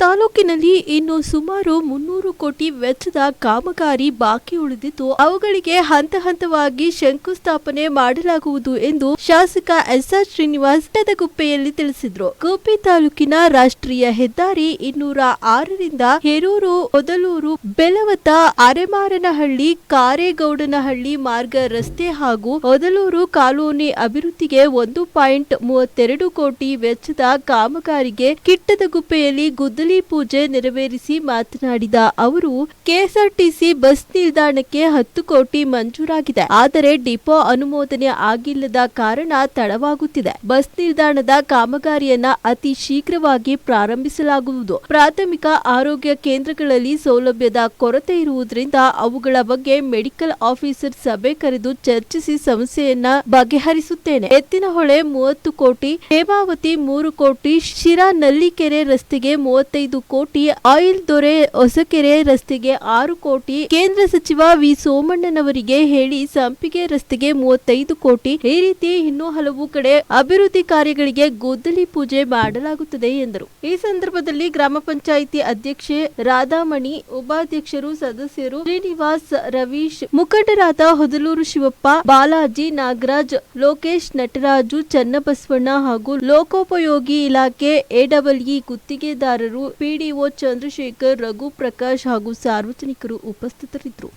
ತಾಲೂಕಿನಲ್ಲಿ ಇನ್ನು ಸುಮಾರು 300 ಕೋಟಿ ವೆಚ್ಚದ ಕಾಮಗಾರಿ ಬಾಕಿ ಉಳಿದಿದ್ದು ಅವುಗಳಿಗೆ ಹಂತ ಹಂತವಾಗಿ ಶಂಕುಸ್ಥಾಪನೆ ಮಾಡಲಾಗುವುದು ಎಂದು ಶಾಸಕ ಎಸ್ಆರ್ ಶ್ರೀನಿವಾಸ್ ಬೆಟ್ಟದಗುಪ್ಪೆಯಲ್ಲಿ ತಿಳಿಸಿದರು. ಗುಬ್ಬಿ ತಾಲೂಕಿನ ರಾಷ್ಟ್ರೀಯ ಹೆದ್ದಾರಿ 206ರಿಂದ ಹೇರೂರು, ಹೊದಲೂರು, ಬೆಲವತ, ಅರೆಮಾರನಹಳ್ಳಿ, ಕಾರೇಗೌಡನಹಳ್ಳಿ ಮಾರ್ಗ ರಸ್ತೆ ಹಾಗೂ ಹೊದಲೂರು ಕಾಲೋನಿ ಅಭಿವೃದ್ಧಿಗೆ 1.32 ಕೋಟಿ ವೆಚ್ಚದ ಕಾಮಗಾರಿಗೆ ಕಿಟ್ಟದಗುಪ್ಪೆಯಲ್ಲಿ ಗುದ್ದಲಿ ಪೂಜೆ ನೆರವೇರಿಸಿ ಮಾತನಾಡಿದ ಅವರು, ಕೆಎಸ್ಆರ್ಟಿಸಿ ಬಸ್ ನಿಲ್ದಾಣಕ್ಕೆ 10 ಕೋಟಿ ಮಂಜೂರಾಗಿದೆ. ಆದರೆ ಡಿಪೋ ಅನುಮೋದನೆ ಆಗಿಲ್ಲದ ಕಾರಣ ತಡವಾಗುತ್ತಿದೆ. ಬಸ್ ನಿಲ್ದಾಣದ ಕಾಮಗಾರಿಯನ್ನ ಅತಿ ಶೀಘ್ರವಾಗಿ ಪ್ರಾರಂಭಿಸಲಾಗುವುದು. ಪ್ರಾಥಮಿಕ ಆರೋಗ್ಯ ಕೇಂದ್ರಗಳಲ್ಲಿ ಸೌಲಭ್ಯದ ಕೊರತೆ ಇರುವುದರಿಂದ ಅವುಗಳ ಬಗ್ಗೆ ಮೆಡಿಕಲ್ ಆಫೀಸರ್ ಸಭೆ ಕರೆದು ಚರ್ಚಿಸಿ ಸಮಸ್ಯೆಯನ್ನ ಬಗೆಹರಿಸುತ್ತೇನೆ. ಎತ್ತಿನಹೊಳೆ 30 ಕೋಟಿ, ಹೇಮಾವತಿ 3 ಕೋಟಿ, ಶಿರಾ ನಲ್ಲಿಕೆರೆ ರಸ್ತೆಗೆ 35 ಕೋಟಿ, ಆಯಿಲ್ ದೊರೆ ಹೊಸಕೆರೆ ರಸ್ತೆಗೆ 6 ಕೋಟಿ, ಕೇಂದ್ರ ಸಚಿವ ವಿ ಸೋಮಣ್ಣನವರಿಗೆ ಹೇಳಿ ಸಂಪಿಗೆ ರಸ್ತೆಗೆ 35 ಕೋಟಿ, ಈ ರೀತಿ ಇನ್ನೂ ಹಲವು ಕಡೆ ಅಭಿವೃದ್ಧಿ ಕಾರ್ಯಗಳಿಗೆ ಗುದ್ದಲಿ ಪೂಜೆ ಮಾಡಲಾಗುತ್ತದೆ ಎಂದರು. ಈ ಸಂದರ್ಭದಲ್ಲಿ ಗ್ರಾಮ ಪಂಚಾಯಿತಿ ಅಧ್ಯಕ್ಷೆ ರಾಧಾಮಣಿ, ಉಪಾಧ್ಯಕ್ಷರು, ಸದಸ್ಯರು ಶ್ರೀನಿವಾಸ್, ರವೀಶ್, ಮುಖಂಡರಾದ ಹೊದಲೂರು ಶಿವಪ್ಪ, ಬಾಲಾಜಿ, ನಾಗರಾಜ್, ಲೋಕೇಶ್, ನಟರಾಜು, ಚನ್ನಬಸವಣ್ಣ ಹಾಗೂ ಲೋಕೋಪಯೋಗಿ ಇಲಾಖೆ ಎಡಬ್ಲ್ಯೂ ಗುತ್ತಿಗೆದಾರರು, ಪಿಡಿಒ ಚಂದ್ರಶೇಖರ್, ರಘು ಪ್ರಕಾಶ್ ಹಾಗೂ ಸಾರ್ವಜನಿಕರು ಉಪಸ್ಥಿತರಿದ್ದರು.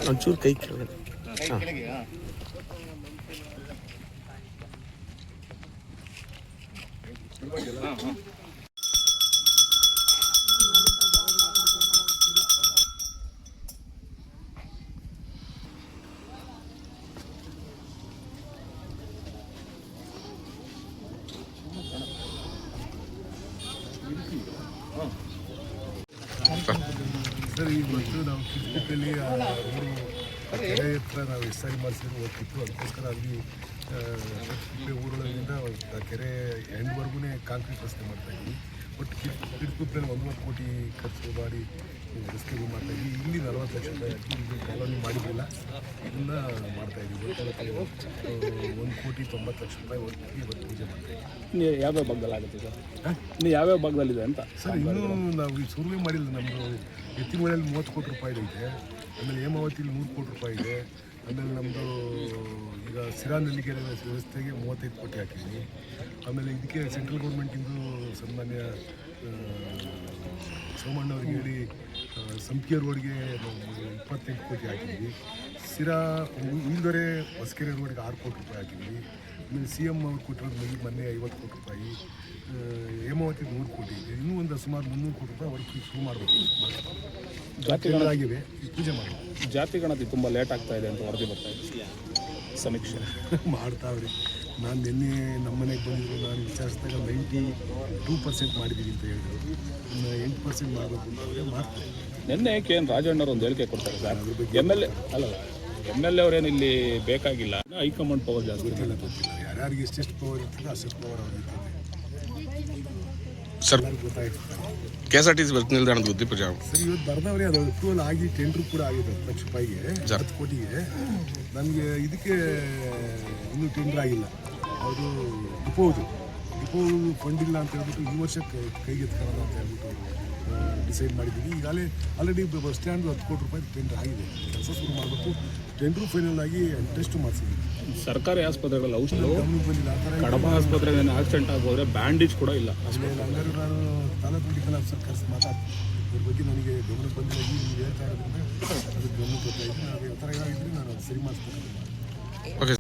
ಒಂಚೂರು ಕೈ ಸರ್, ಈ ಮತ್ತು ನಾವು ಕಿಟ್ಕಲ್ಲಿ ಕೆರೆ ಹತ್ರ ನಾವು ಎಸ್ಸಾರಿ ಮಾಡಿಸಿದ್ರು ಹೋಗ್ತಿತ್ತು. ಅದಕ್ಕೋಸ್ಕರ ಅಲ್ಲಿ ಊರೊಳಗಿಂದ ಕೆರೆ ಎಂಡ್ವರೆಗೂ ಕಾಂಕ್ರೀಟ್ ರಸ್ತೆ ಮಾಡ್ತಾಯಿದ್ವಿ. ಒಟ್ಟು ಕಿಟ್ಕುಪ್ಪಲ್ಲಿ 1 ಕೋಟಿ ಖರ್ಚು ಮಾಡಿ ರಸ್ತೆಗಳು ಮಾಡ್ತಾಯಿದ್ವಿ. ಇಲ್ಲಿ 40 ಲಕ್ಷ ರೂಪಾಯಿ ಹಾಕಿ ಇಲ್ಲಿ ಕಾಲೋನಿ ಮಾಡಿದ್ದಿಲ್ಲ, ಇದನ್ನು ಮಾಡ್ತಾಯಿದ್ವಿ. 1 ಕೋಟಿ 90 ಲಕ್ಷ ರೂಪಾಯಿ ಒಟ್ಟಿಗೆ ಇವತ್ತು ಪೂಜೆ ಮಾಡ್ತಾಯಿದ್ವಿ. ಯಾವ್ಯಾವ ಭಾಗದಲ್ಲಿ ಆಗುತ್ತೆ ಸರ್? ಇನ್ನು ಯಾವ್ಯಾವ ಭಾಗದಲ್ಲಿದೆ ಅಂತ ಸರ್? ಇನ್ನೂ ನಾವು ಈ ಸರ್ವೆ ಮಾಡಿಲ್ಲ. ನಮ್ಮದು ಎತ್ತಿನಹೊಳೆಯಲ್ಲಿ 30 ಕೋಟಿ ರೂಪಾಯಿ ಇದೆ. ಆಮೇಲೆ ಹೇಮಾವತಿಲಿ 100 ಕೋಟಿ ರೂಪಾಯಿ ಇದೆ. ಆಮೇಲೆ ನಮ್ಮದು ಈಗ ಸಿರಾ ನಲ್ಲಿಕೆರೆ ವ್ಯವಸ್ಥೆಗೆ 35 ಕೋಟಿ ಹಾಕಿದ್ವಿ. ಆಮೇಲೆ ಇದಕ್ಕೆ ಸೆಂಟ್ರಲ್ ಗೌರ್ಮೆಂಟಿಂದು ಸನ್ಮಾನ್ಯ ಸೋಮಣ್ಣವ್ರಿಗೆ ಹೇಳಿ ಸಂಪಿಗೆ ರೋಡ್ಗೆ 28 ಕೋಟಿ ಹಾಕಿದ್ವಿ. ಸಿರಾ ಈಲ್ದೊರೆ ಹೊಸಕೆರೆ ರೋಡ್ಗೆ 6 ಕೋಟಿ ರೂಪಾಯಿ ಹಾಕಿದ್ವಿ. ಆಮೇಲೆ CM ಅವ್ರು ಕೊಟ್ಟಿರೋದು ಮೊನ್ನೆ 50 ಕೋಟಿ ರೂಪಾಯಿ. ಹೇಮಾವತಿ 100 ಕೋಟಿ ಇದೆ. ಇನ್ನೂ ಒಂದು ಸುಮಾರು 300 ಕೋಟಿ ರೂಪಾಯಿ ವರ್ಕ್ ಶುರು ಮಾಡಬೇಕು. ಜಾತಿಗಳಾಗಿವೆ, ಪೂಜೆ ಮಾಡಬೇಕು. ಜಾತಿ ಗಣತಿ ತುಂಬ ಲೇಟ್ ಆಗ್ತಾ ಇದೆ ಅಂತ ವರದಿ ಬರ್ತಾ ಇದೆ. ಸಮೀಕ್ಷೆ ಮಾಡ್ತಾವ್ರಿ. ನಾನು ನಿನ್ನೆ ನಮ್ಮ ಮನೆಗೆ ಬಂದಿದ್ರು. ನಾನು ವಿಚಾರಿಸಿದಾಗ 92% ಮಾಡಿದ್ದೀವಿ ಅಂತ ಹೇಳಿದ್ರು. ಇನ್ನು 8% ಮಾಡಬೇಕು ಅಂತಂದರೆ ಮಾಡ್ತಾರೆ. ನಿನ್ನೆ KN ರಾಜಣ್ಣವ್ರು ಒಂದು ಹೇಳಿಕೆ ಕೊಡ್ತಾರೆ ಸರ್. MLA ಅವರೇನು ಇಲ್ಲಿ ಬೇಕಾಗಿಲ್ಲ, ಹೈಕಮಾಂಡ್ ಪವರ್ ಜಾಸ್ತಿ ಗೊತ್ತಿಲ್ಲ. ಯಾರ್ಯಾರಿಗೆ ಎಷ್ಟೆಷ್ಟು ಪವರ್ ಇರ್ತದೆ ಅಷ್ಟೆಷ್ಟು ಪವರ್ ಅವ್ರಿಗೆ ಇರ್ತದೆ ಸರ್. ಗೊತ್ತಾಯ್ತು. ಕೆಎಸ್ಆರ್ಟಿಸಿ ಬಸ್ ನಿಲ್ದಾಣದ ಗುದ್ದಿ ಪೂಜೆ ಸರ್, ಇವತ್ತು ಬರ್ದವ್ರೆ. ಅದು ಅಪ್ರೂವಲ್ ಆಗಿ ಟೆಂಡ್ರು ಕೂಡ ಆಗಿದೆ 10 ಲಕ್ಷ ರೂಪಾಯಿಗೆ, 10 ಕೋಟಿಗೆ. ನನಗೆ ಇದಕ್ಕೆ ಇನ್ನೂ ಟೆಂಡ್ರ್ ಆಗಿಲ್ಲ. ಅದು ಡಿಪೋದು ಫಂಡ್ ಇಲ್ಲ ಅಂತ ಹೇಳ್ಬಿಟ್ಟು ಈ ವರ್ಷ ಕೈಗೆತ್ಕೊಳ್ಳೋಣ ಅಂತ ಹೇಳ್ಬಿಟ್ಟು ಡಿಸೈಡ್ ಮಾಡಿದ್ದೀವಿ. ಈಗಾಗಲೇ ಆಲ್ರೆಡಿ ಬಸ್ ಸ್ಟ್ಯಾಂಡ್ 10 ಕೋಟಿ ರೂಪಾಯಿ ಟೆಂಡರ್ ಆಗಿದೆ. ಕೆಲಸ ಶುರು ಮಾಡಬೇಕು. ಟೆಂಡ್ರು ಫೈನಲ್ ಆಗಿ ಟೆಸ್ಟ್ ಮಾಡಿಸಿದ್ದೀವಿ. ಸರ್ಕಾರಿ ಆಸ್ಪತ್ರೆಗಳಲ್ಲಿ ಔಷಧ ಗಮನಕ್ಕೆ ಬಂದಿಲ್ಲ ಆ ಥರ ಕಡಬ ಆಸ್ಪತ್ರೆಗೆ ಆಕ್ಸಿಡೆಂಟ್ ಆಗೋದ್ರೆ ಬ್ಯಾಂಡೇಜ್ ಕೂಡ ಇಲ್ಲ. ಆಮೇಲೆ ಹಂಗಾರು ನಾನು ತಾಲೂಕು ಮೆಡಿಕಲ್ ಆಫೀಸರ್ ಕರೆಸಿ ಮಾತಾಡ್ತೀನಿ. ಇದ್ರ ಬಗ್ಗೆ ನನಗೆ ಗಮನಕ್ಕೆ ಬಂದಿಲ್ಲ, ಈಗ ನೀವು ಹೇಳ್ತಾ ಇರೋದ್ರಿಂದ ಅದಕ್ಕೆ ಗಮನಕ್ಕೆ ಗೊತ್ತಾಯಿತು. ನಾವು ಆ ಥರ ಏನಾಗಿದ್ರೆ ನಾನು ಸರಿ ಮಾಡಿಸ್ಬೇಕು. ಓಕೆ.